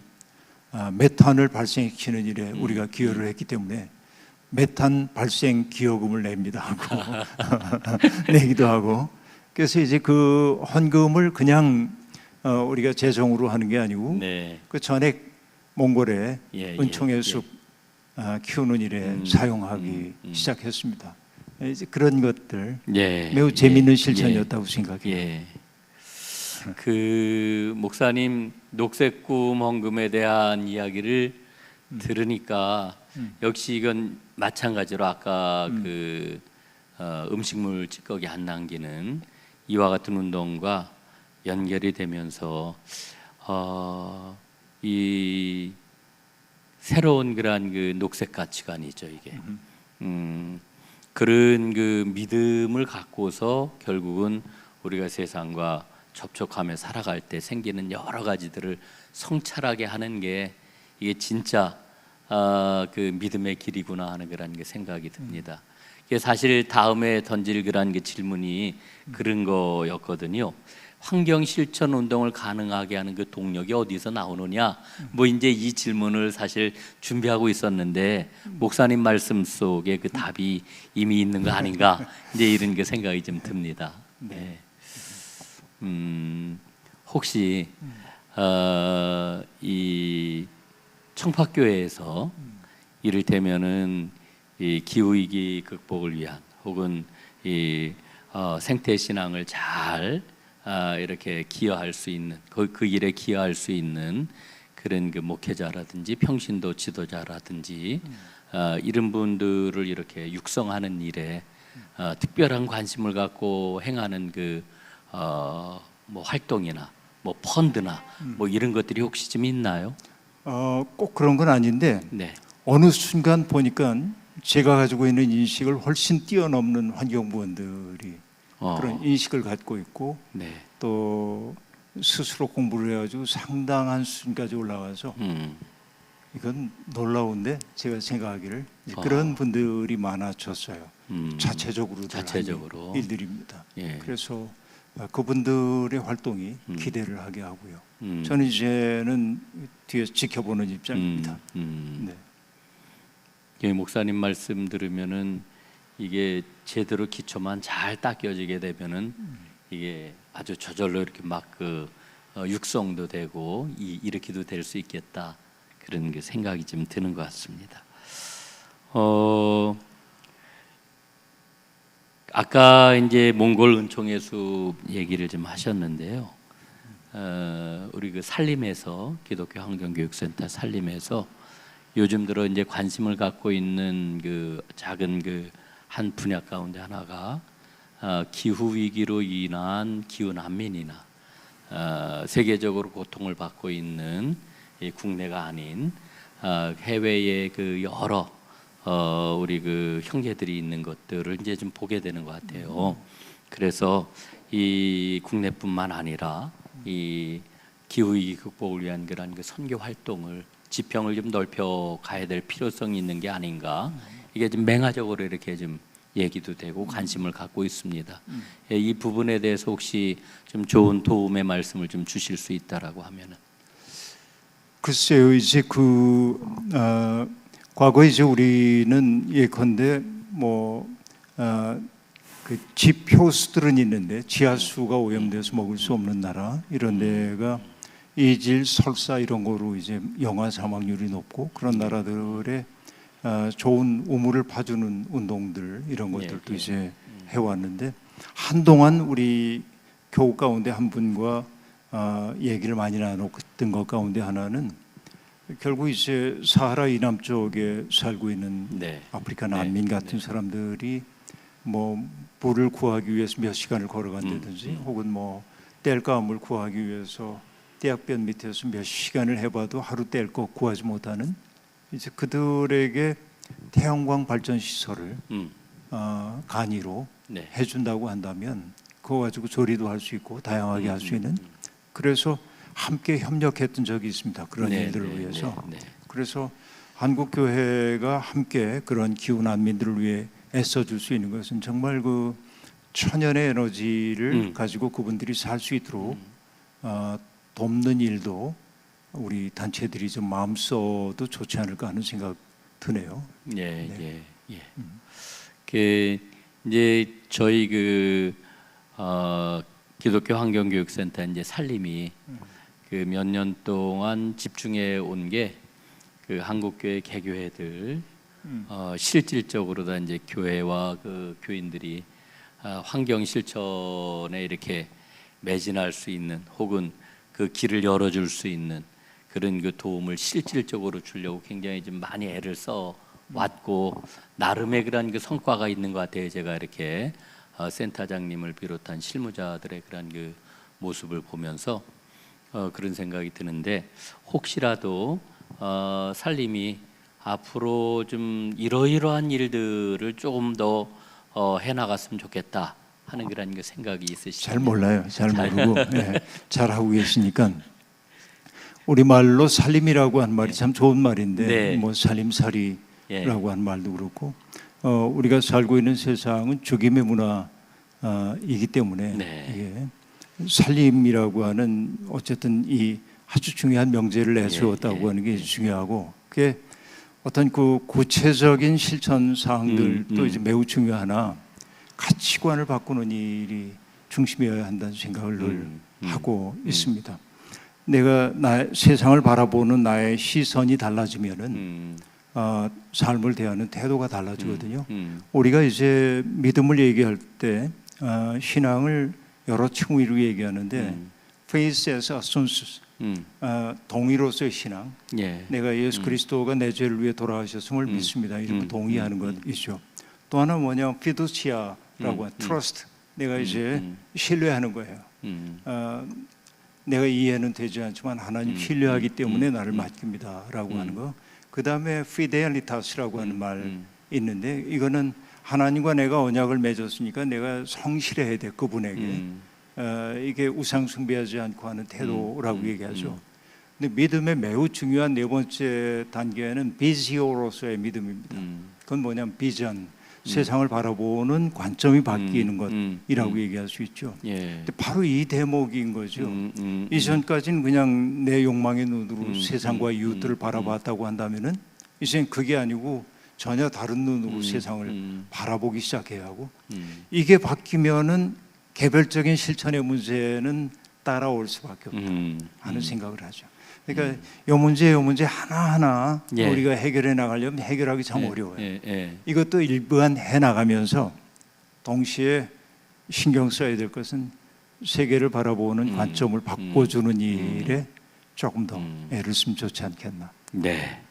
메탄을 발생시키는 일에 우리가 기여를 했기 때문에 메탄 발생 기여금을 냅니다 하고 내기도 하고, 그래서 이제 그 헌금을 그냥 우리가 재정으로 하는 게 아니고 그 전액 몽골의 은총의 숲 키우는 일에 사용하기 시작했습니다. 이제 그런 것들 매우 재미있는 실천이었다고 생각해요. 그 목사님 녹색 꿈 헌금에 대한 이야기를 들으니까 역시 이건 마찬가지로 아까 그 음식물 찌꺼기 안 남기는 이와 같은 운동과 연결이 되면서 이 새로운 그러한 그 녹색 가치관이죠, 이게. 그런 그 믿음을 갖고서 결국은 우리가 세상과 접촉하며 살아갈 때 생기는 여러 가지들을 성찰하게 하는 게 이게 진짜 그 믿음의 길이구나 하는 그런 게 생각이 듭니다. 이게 사실 다음에 던질 그런 그 질문이 그런 거였거든요. 환경 실천 운동을 가능하게 하는 그 동력이 어디서 나오느냐, 뭐 이제 이 질문을 사실 준비하고 있었는데 목사님 말씀 속에 그 답이 이미 있는 거 아닌가, 이제 이런 게 생각이 좀 듭니다. 혹시 이 청파교회에서 이를테면은 이 기후 위기 극복을 위한 혹은 이 생태 신앙을 잘 이렇게 기여할 수 있는 그 일에 기여할 수 있는 그런 그 목회자라든지 평신도 지도자라든지 이런 분들을 이렇게 육성하는 일에 특별한 관심을 갖고 행하는 그 뭐 활동이나 뭐 펀드나 뭐 이런 것들이 혹시 좀 있나요? 꼭 그런 건 아닌데, 어느 순간 보니까 제가 가지고 있는 인식을 훨씬 뛰어넘는 환경부원들이 그런 인식을 갖고 있고, 또 스스로 공부를 해가지고 상당한 수준까지 올라가서 이건 놀라운데 제가 생각하기를 그런 분들이 많아졌어요. 자체적으로 자체적으로. 일들입니다. 예. 그래서 그분들의 활동이 기대를 하게 하고요. 음. 저는 이제는 뒤에서 지켜보는 입장입니다. 네. 예, 목사님 말씀 들으면은 이게 제대로 기초만 잘 닦여지게 되면은 이게 아주 저절로 이렇게 막 육성도 되고 이렇게도 될 수 있겠다, 그런 게 생각이 좀 드는 것 같습니다. 아까 이제 몽골 은총예수 얘기를 좀 하셨는데요. 우리 그 산림에서, 기독교 환경교육센터 산림에서 요즘 들어 이제 관심을 갖고 있는 그 작은 그 한 분야 가운데 하나가 기후 위기로 인한 기후 난민이나 세계적으로 고통을 받고 있는 국내가 아닌 해외의 그 여러 우리 그 형제들이 있는 것들을 이제 좀 보게 되는 것 같아요. 그래서 이 국내뿐만 아니라 이 기후 위기 극복을 위한 그런 그 선교 활동을, 지평을 좀 넓혀 가야 될 필요성이 있는 게 아닌가. 이게 좀 맹화적으로 이렇게 좀 얘기도 되고 관심을 갖고 있습니다. 이 부분에 대해서 혹시 좀 좋은 도움의 말씀을 좀 주실 수 있다라고 하면은. 글쎄요, 이제 과거에 이제 우리는 예컨대 그 지표수들은 있는데 지하수가 오염돼서 먹을 수 없는 나라, 이런 데가 이질, 설사 이런 거로 이제 영아 사망률이 높고, 그런 나라들의 좋은 우물을 파주는 운동들, 이런 것들도 이제 해왔는데, 한동안 우리 교우 가운데 한 분과 얘기를 많이 나눴던 것 가운데 하나는 결국 이제 사하라 이남 쪽에 살고 있는 아프리카 난민 같은 사람들이 물을 구하기 위해서 몇 시간을 걸어간다든지 혹은 땔감을 구하기 위해서 대학변 밑에서 몇 시간을 해봐도 하루 뗄 거 구하지 못하는, 이제 그들에게 태양광 발전 시설을 간이로 해준다고 한다면 그거 가지고 조리도 할 수 있고 다양하게 할 수 있는, 그래서 함께 협력했던 적이 있습니다. 그런 일들을 위해서. 그래서 한국 교회가 함께 그런 기후 난민들을 위해 애써줄 수 있는 것은 정말 그 천연의 에너지를 가지고 그분들이 살 수 있도록 돕는 일도 우리 단체들이 좀 마음 써도 좋지 않을까 하는 생각 드네요. 그 이제 저희 그 기독교 환경교육센터 이제 살림이 그 몇 년 동안 집중해 온 게 그 한국교회 개교회들 실질적으로 다 이제 교회와 그 교인들이 환경 실천에 이렇게 매진할 수 있는, 혹은 그 길을 열어줄 수 있는 그런 그 도움을 실질적으로 주려고 굉장히 좀 많이 애를 써 왔고, 나름의 그런 그 성과가 있는 것 같아요. 제가 이렇게 센터장님을 비롯한 실무자들의 그런 그 모습을 보면서 그런 생각이 드는데, 혹시라도 살림이 앞으로 좀 이러이러한 일들을 조금 더 해나갔으면 좋겠다 하는 그런 그 생각이 있으시죠? 잘 몰라요. 잘 모르고 잘 하고 계시니까. 우리 말로 살림이라고 한 말이 참 좋은 말인데 살림살이라고 한 말도 그렇고, 우리가 살고 있는 세상은 죽임의 문화이기 때문에 살림이라고 하는 어쨌든 이 아주 중요한 명제를 내세웠다고 하는 게 중요하고, 그게 어떤 그 구체적인 실천 사항들도 이제 매우 중요하나 가치관을 바꾸는 일이 중심이어야 한다는 생각을 늘 하고 있습니다. 내가 세상을 바라보는 나의 시선이 달라지면은 삶을 대하는 태도가 달라지거든요. 우리가 이제 믿음을 얘기할 때 신앙을 여러 층위로 얘기하는데 faith as assumption, 동의로서의 신앙, 내가 예수 그리스도가 내 죄를 위해 돌아가셨음을 믿습니다, 이렇게 동의하는 것이죠. 또 하나 뭐냐, fiducia라고 하는 trust, 내가 이제 신뢰하는 거예요. 내가 이해는 되지 않지만 하나님 신뢰하기 때문에 나를 맡깁니다라고 하는 거. 그 다음에 fidelitas라고 하는 말 있는데, 이거는 하나님과 내가 언약을 맺었으니까 내가 성실해야 돼 그분에게. 이게 우상 숭배하지 않고 하는 태도라고 얘기하죠. 근데 믿음의 매우 중요한 네 번째 단계는 비지오로서의 믿음입니다. 그건 뭐냐면 비전, 세상을 바라보는 관점이 바뀌는 것이라고 얘기할 수 있죠. 예. 근데 바로 이 대목인 거죠. 이전까지는 그냥 내 욕망의 눈으로 세상과 이웃들을 바라봤다고 한다면은 이제는 그게 아니고 전혀 다른 눈으로 세상을 바라보기 시작해야 하고 이게 바뀌면은 개별적인 실천의 문제는 따라올 수밖에 없다 하는 생각을 하죠. 그러니까 요 문제 하나하나 예. 우리가 해결해 나가려면 해결하기 참 예. 어려워요. 예. 이것도 일부한 해 나가면서 동시에 신경 써야 될 것은 세계를 바라보는 관점을 바꿔주는 일에 조금 더 애를 쓰면 좋지 않겠나. 네.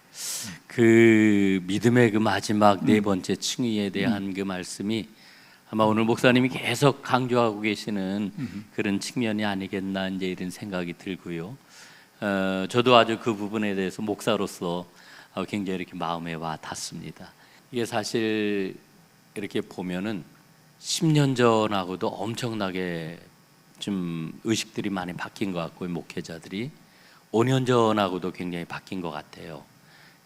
그 믿음의 그 마지막 네 번째 층위에 대한 그 말씀이 아마 오늘 목사님이 계속 강조하고 계시는 그런 측면이 아니겠나 이제 이런 생각이 들고요. 저도 아주 그 부분에 대해서 목사로서 굉장히 이렇게 마음에 와 닿습니다. 이게 사실 이렇게 보면은 10년 전하고도 엄청나게 좀 의식들이 많이 바뀐 것 같고 목회자들이 5년 전하고도 굉장히 바뀐 것 같아요.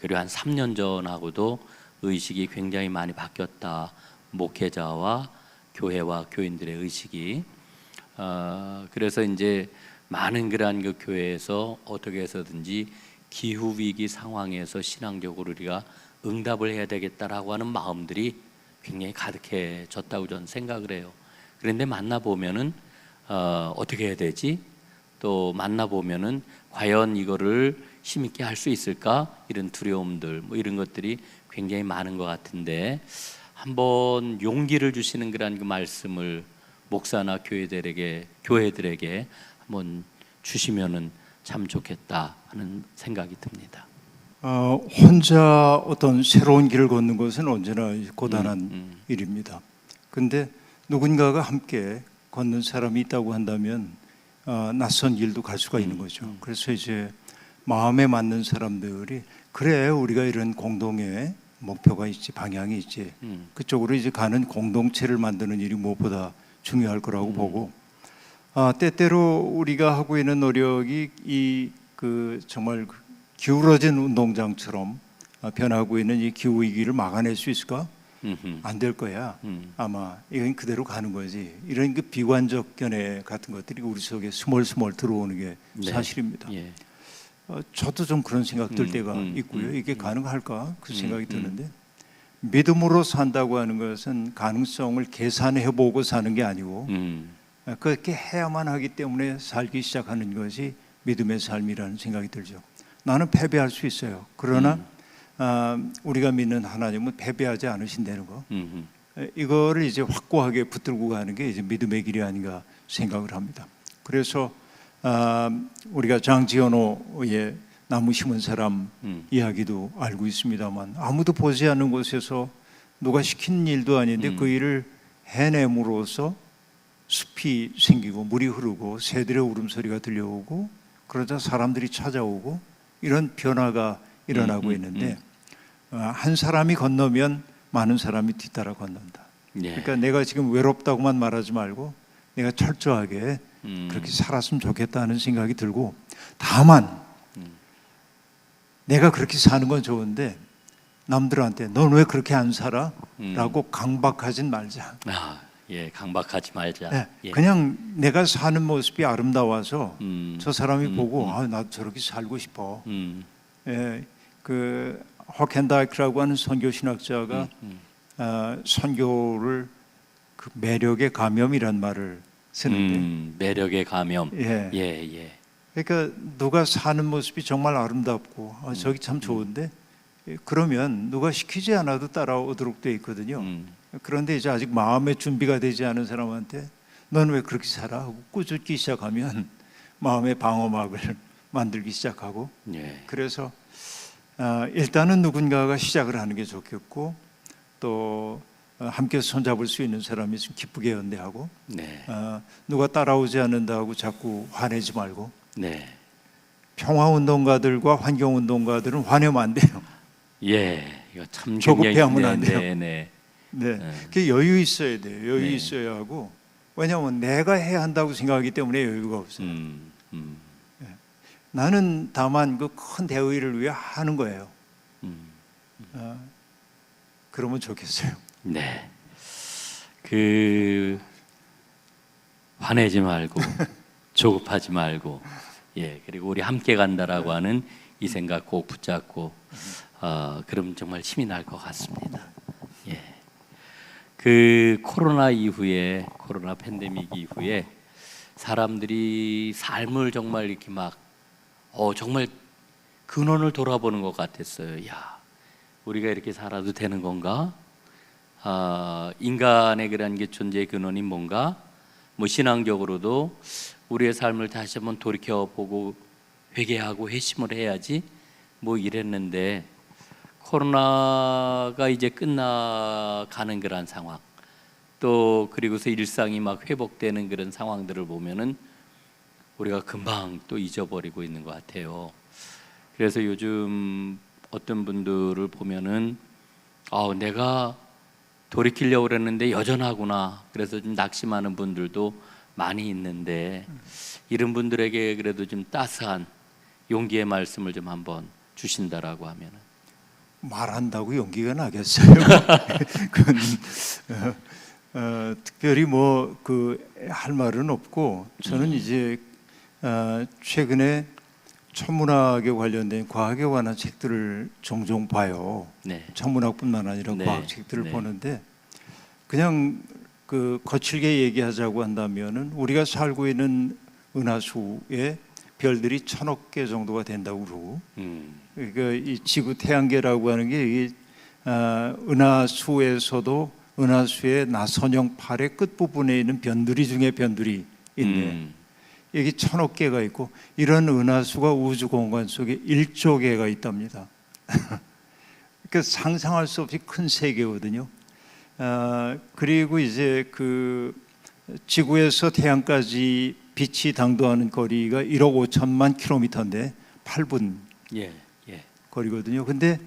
그리고 한 3년 전하고도 의식이 굉장히 많이 바뀌었다. 목회자와 교회와 교인들의 의식이 그래서 이제 많은 그러한 그 교회에서 어떻게 해서든지 기후 위기 상황에서 신앙적으로 우리가 응답을 해야 되겠다라고 하는 마음들이 굉장히 가득해졌다고 저는 생각을 해요. 그런데 만나 보면은 어떻게 해야 되지? 또 만나 보면은 과연 이거를 힘있게 할 수 있을까? 이런 두려움들, 뭐 이런 것들이 굉장히 많은 것 같은데 한번 용기를 주시는 그런 그 말씀을 목사나 교회들에게 한번 주시면은 참 좋겠다 하는 생각이 듭니다. 혼자 어떤 새로운 길을 걷는 것은 언제나 고단한 일입니다. 근데 누군가가 함께 걷는 사람이 있다고 한다면 낯선 길도 갈 수가 있는 거죠. 그래서 이제 마음에 맞는 사람들이 그래 우리가 이런 공동의 목표가 있지 방향이 있지 그쪽으로 이제 가는 공동체를 만드는 일이 무엇보다 중요할 거라고 보고 때때로 우리가 하고 있는 노력이 이 그 정말 기울어진 운동장처럼 변하고 있는 이 기후 위기를 막아낼 수 있을까? 안 될 거야. 아마 이건 그대로 가는 거지. 이런 그 비관적 견해 같은 것들이 우리 속에 스멀스멀 들어오는 게 사실입니다. 예. 저도 좀 그런 생각 들 때가 있고요. 이게 가능할까? 그 생각이 드는데 믿음으로 산다고 하는 것은 가능성을 계산해보고 사는 게 아니고 그렇게 해야만 하기 때문에 살기 시작하는 것이 믿음의 삶이라는 생각이 들죠. 나는 패배할 수 있어요. 그러나 우리가 믿는 하나님은 패배하지 않으신다는 거. 이거를 이제 확고하게 붙들고 가는 게 이제 믿음의 길이 아닌가 생각을 합니다. 그래서 우리가 장지현호의 나무 심은 사람 이야기도 알고 있습니다만 아무도 보지 않는 곳에서 누가 시킨 일도 아닌데 그 일을 해냄으로써 숲이 생기고 물이 흐르고 새들의 울음소리가 들려오고 그러자 사람들이 찾아오고 이런 변화가 일어나고 있는데 한 사람이 건너면 많은 사람이 뒤따라 건넌다. 그러니까 내가 지금 외롭다고만 말하지 말고 내가 철저하게 그렇게 살았으면 좋겠다는 생각이 들고 다만 내가 그렇게 사는 건 좋은데 남들한테 넌 왜 그렇게 안 살아? 라고 강박하진 말자. 예, 강박하지 말자. 네, 예. 그냥 내가 사는 모습이 아름다워서 저 사람이 보고 나 저렇게 살고 싶어. 예, 그 호켄다이크라고 하는 선교 신학자가 선교를 그 매력의 감염이란 말을 쓰는데 매력의 감염. 예. 예. 그러니까 누가 사는 모습이 정말 아름답고 저기 참 좋은데 그러면 누가 시키지 않아도 따라오도록 돼 있거든요. 그런데 이제 아직 마음의 준비가 되지 않은 사람한테 넌 왜 그렇게 살아? 하고 꾸짖기 시작하면 마음의 방어막을 만들기 시작하고 예. 그래서 일단은 누군가가 시작을 하는 게 좋겠고 또 함께 손잡을 수 있는 사람이 좀 기쁘게 연대하고 네. 누가 따라오지 않는다고 자꾸 화내지 말고 네. 평화운동가들과 환경운동가들은 화내면 안 돼요. 예. 이거 참 조급해하면 안 돼요. 네. 그 여유 있어야 돼요. 여유 있어야 하고 왜냐하면 내가 해야 한다고 생각하기 때문에 여유가 없어요. 나는 다만 그 큰 대의를 위해 하는 거예요. 그러면 좋겠어요. 네. 그 화내지 말고 조급하지 말고 예 그리고 우리 함께 간다라고 하는 이 생각 꼭 붙잡고 그럼 정말 힘이 날 것 같습니다. 예. 그 코로나 이후에 코로나 팬데믹 이후에 사람들이 삶을 정말 이렇게 막 정말 근원을 돌아보는 것 같았어요. 야, 우리가 이렇게 살아도 되는 건가? 인간의 그런 게 존재의 근원이 뭔가? 뭐 신앙적으로도 우리의 삶을 다시 한번 돌이켜보고 회개하고 회심을 해야지 뭐 이랬는데 코로나가 이제 끝나가는 그런 상황 또 그리고서 일상이 막 회복되는 그런 상황들을 보면은 우리가 금방 또 잊어버리고 있는 것 같아요. 그래서 요즘 어떤 분들을 보면은 내가 돌이키려고 그랬는데 여전하구나. 그래서 좀 낙심하는 분들도 많이 있는데 이런 분들에게 그래도 좀 따스한 용기의 말씀을 좀 한번 주신다라고 하면은 말한다고 용기가 나겠어요. 그건 특별히 뭐 그 할 말은 없고 저는 이제 최근에 천문학에 관련된 과학에 관한 책들을 종종 봐요. 네. 천문학뿐만 아니라 네. 과학 책들을 네. 보는데 그냥 그 거칠게 얘기하자고 한다면은 우리가 살고 있는 은하수에 별들이 1,000억 개 정도가 된다고 그러고 그러니까 이 지구 태양계라고 하는 게 이게 은하수에서도 은하수의 나선형 팔의 끝부분에 있는 변두리 중에 변두리 있네. 여기 1,000억 개가 있고 이런 은하수가 우주 공간 속에 1조 개가 있답니다. 그러니까 상상할 수 없이 큰 세계거든요. 그리고 이제 그 지구에서 태양까지 빛이 당도하는 거리가 1억 5천만 킬로미터인데 8분 거리거든요. 근데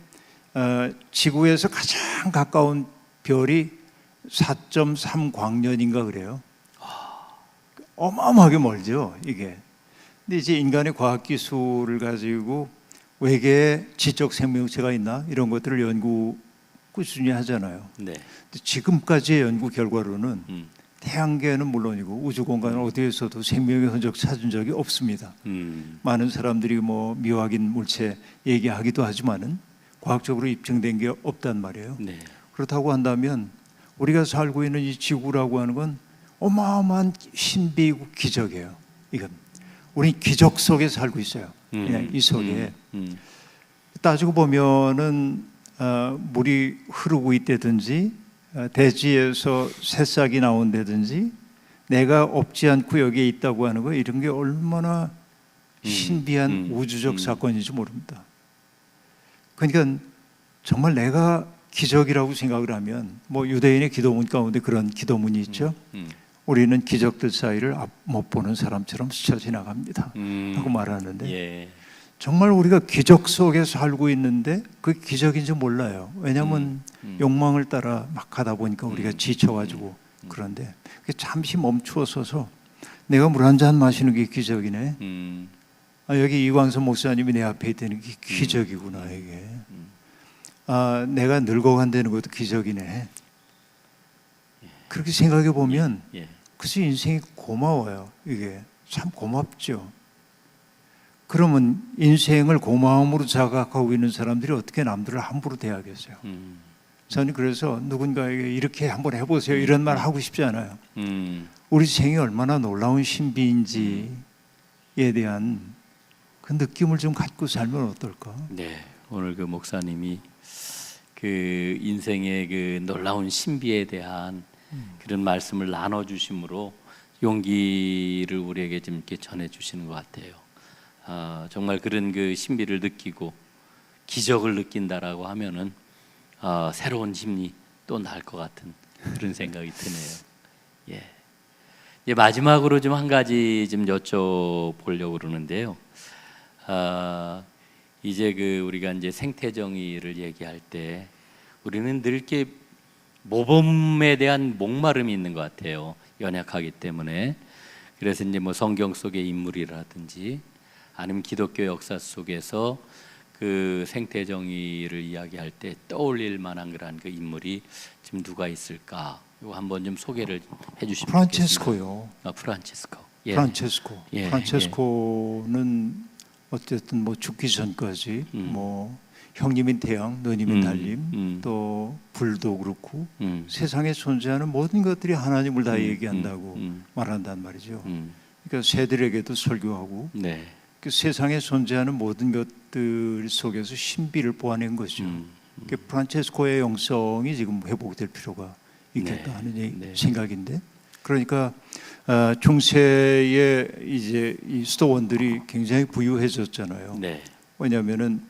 지구에서 가장 가까운 별이 4.3 광년인가 그래요. 어마어마하게 멀죠, 이게. 근데 이제 인간의 과학 기술을 가지고 외계에 지적 생명체가 있나 이런 것들을 연구 꾸준히 하잖아요. 네. 지금까지의 연구 결과로는 태양계는 물론이고 우주 공간 어디에서도 생명의 흔적 찾은 적이 없습니다. 많은 사람들이 뭐 미확인 물체 얘기하기도 하지만은 과학적으로 입증된 게 없단 말이에요. 네. 그렇다고 한다면 우리가 살고 있는 이 지구라고 하는 건 어마어마한 신비이고 기적이에요. 이건 우리 기적 속에 살고 있어요. 그냥 이 속에 따지고 보면은 물이 흐르고 있다든지 대지에서 새싹이 나온다든지 내가 없지 않고 여기에 있다고 하는 거 이런 게 얼마나 신비한 우주적 사건인지 모릅니다. 그러니까 정말 내가 기적이라고 생각을 하면 뭐 유대인의 기도문 가운데 그런 기도문이 있죠. 우리는 기적들 사이를 못 보는 사람처럼 스쳐 지나갑니다 하고 말하는데 정말 우리가 기적 속에 살고 있는데 그 기적인지 몰라요. 왜냐하면 욕망을 따라 막 가다 보니까 우리가 지쳐가지고 그런데 잠시 멈추어서서 내가 물 한 잔 마시는 게 기적이네. 여기 이광선 목사님이 내 앞에 있다는 게 기적이구나 이게. 내가 늙어간다는 것도 기적이네. 그렇게 생각해 보면 그래서 인생이 고마워요. 이게 참 고맙죠. 그러면 인생을 고마움으로 자각하고 있는 사람들이 어떻게 남들을 함부로 대하겠어요. 저는 그래서 누군가에게 이렇게 한번 해보세요 이런 말 하고 싶지 않아요. 우리 생이 얼마나 놀라운 신비인지에 대한 그 느낌을 좀 갖고 살면 어떨까? 네, 오늘 그 목사님이 그 인생의 그 놀라운 신비에 대한 그런 말씀을 나눠주심으로 용기를 우리에게 좀 이렇게 전해주시는 것 같아요. 정말 그런 그 신비를 느끼고 기적을 느낀다라고 하면은 새로운 힘이 또 날 것 같은 그런 생각이 드네요. 이제 마지막으로 좀 한 가지 좀 여쭤보려고 그러는데요. 이제 그 우리가 이제 생태 정의를 얘기할 때 우리는 늘 이렇게 모범에 대한 목마름이 있는 것 같아요. 연약하기 때문에. 그래서 이제 뭐 성경 속의 인물이라든지 아니면 기독교 역사 속에서 그 생태 정의를 이야기할 때 떠올릴 만한 그런 그 인물이 지금 누가 있을까? 이거 한번 좀 소개를 해주시면 프란체스코요. 좋겠습니다. 프란체스코. 예. 프란체스코. 예, 프란체스코는 어쨌든 뭐 죽기 전까지 뭐 형님인 태양, 너님인 달님, 또 불도 그렇고 세상에 존재하는 모든 것들이 하나님을 다 얘기한다고 말한단 말이죠. 그러니까 새들에게도 설교하고 네. 그 세상에 존재하는 모든 것들 속에서 신비를 보아낸 거죠. 그 프란체스코의 영성이 지금 회복될 필요가 있겠다 네. 하는 네. 생각인데, 그러니까 중세에 이제 이 수도원들이 굉장히 부유해졌잖아요. 네. 왜냐하면은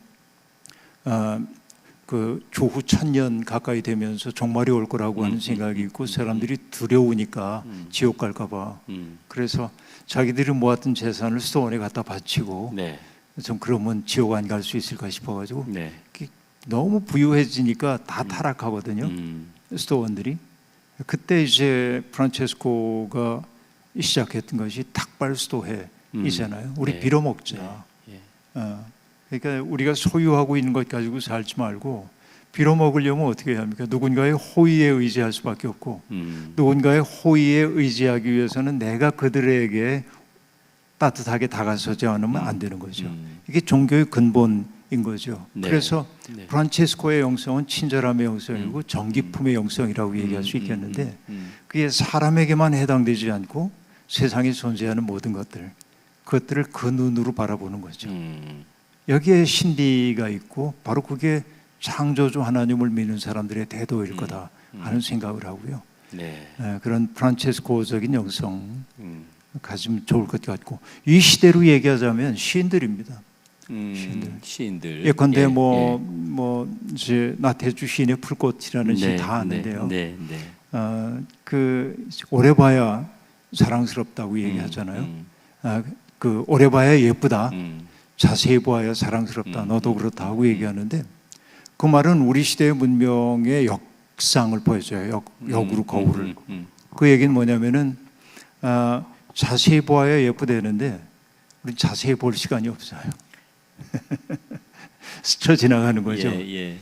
그 조후 1000년 가까이 되면서 종말이 올 거라고 하는 생각이 있고 사람들이 두려우니까 지옥 갈까봐 그래서 자기들이 모았던 재산을 수도원에 갖다 바치고 네. 좀 그러면 지옥 안 갈 수 있을까 싶어가지고 네. 너무 부유해지니까 다 타락하거든요. 수도원들이. 그때 이제 프란체스코가 시작했던 것이 탁발 수도회이잖아요. 우리 네. 빌어먹자. 네. 그러니까 우리가 소유하고 있는 것 가지고 살지 말고 빌어먹으려면 어떻게 해야 합니까? 누군가의 호의에 의지할 수밖에 없고 누군가의 호의에 의지하기 위해서는 내가 그들에게 따뜻하게 다가서지 않으면 안 되는 거죠. 이게 종교의 근본인 거죠. 네. 그래서 네. 프란체스코의 영성은 친절함의 영성이고 정기품의 영성이라고 얘기할 수 있겠는데 그게 사람에게만 해당되지 않고 세상에 존재하는 모든 그것들을 그 눈으로 바라보는 거죠. 여기에 신비가 있고 바로 그게 창조주 하나님을 믿는 사람들의 태도일 거다 하는 생각을 하고요. 네. 그런 프란체스코적인 영성 가지면 좋을 것 같고, 이 시대로 얘기하자면 시인들입니다. 시인들. 예컨대 예, 뭐 이제 나태주 시인의 풀꽃이라는 시 다 아는데요. 네. 네. 그 오래 봐야 사랑스럽다고 얘기하잖아요. 그 오래 봐야 예쁘다. 자세히 보아야 사랑스럽다. 너도 그렇다 하고 얘기하는데 그 말은 우리 시대의 문명의 역상을 보여줘요. 역으로 거울을. 그 얘기는 뭐냐면은 자세히 보아야 예쁘다는데 우리 자세히 볼 시간이 없어요. 스쳐 지나가는 거죠. 예.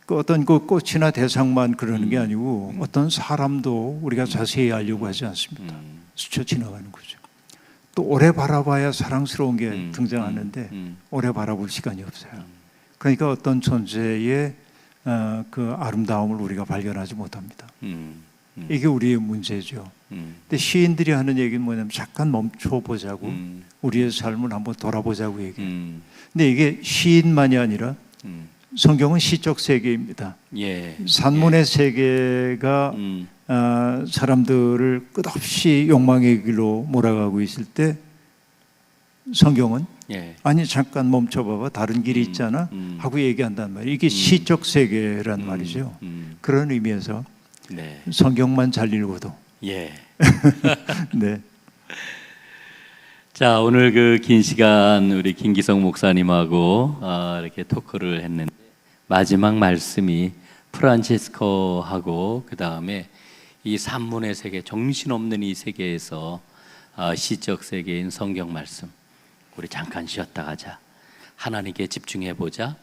그 어떤 그 꽃이나 대상만 그러는 게 아니고 어떤 사람도 우리가 자세히 알려고 하지 않습니다. 스쳐 지나가는 거죠. 또 오래 바라봐야 사랑스러운 게 등장하는데 오래 바라볼 시간이 없어요. 그러니까 어떤 존재의 그 아름다움을 우리가 발견하지 못합니다. 이게 우리의 문제죠. 근데 시인들이 하는 얘기는 뭐냐면 잠깐 멈춰보자고 우리의 삶을 한번 돌아보자고 얘기해요. 근데 이게 시인만이 아니라 성경은 시적 세계입니다. 예. 산문의 세계가 사람들을 끝없이 욕망의 길로 몰아가고 있을 때 성경은 예. 아니 잠깐 멈춰봐봐 다른 길이 있잖아 하고 얘기한단 말이에요. 이게 시적 세계란 말이죠. 그런 의미에서 네. 성경만 잘 읽어도 예. 네. 자, 오늘 그 긴 시간 우리 김기성 목사님하고 이렇게 토크를 했는데 마지막 말씀이 프란체스코하고 그 다음에 이 산문의 세계, 정신없는 이 세계에서 시적 세계인 성경 말씀, 우리 잠깐 쉬었다 가자. 하나님께 집중해 보자.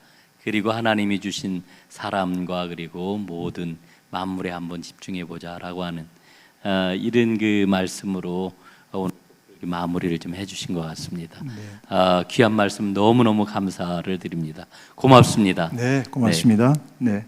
그리고 하나님이 주신 사람과 그리고 모든 만물에 한번 집중해 보자라고 하는 이런 그 말씀으로 오늘 마무리를 좀 해주신 것 같습니다. 네. 귀한 말씀 너무너무 감사를 드립니다. 고맙습니다. 네, 고맙습니다. 네.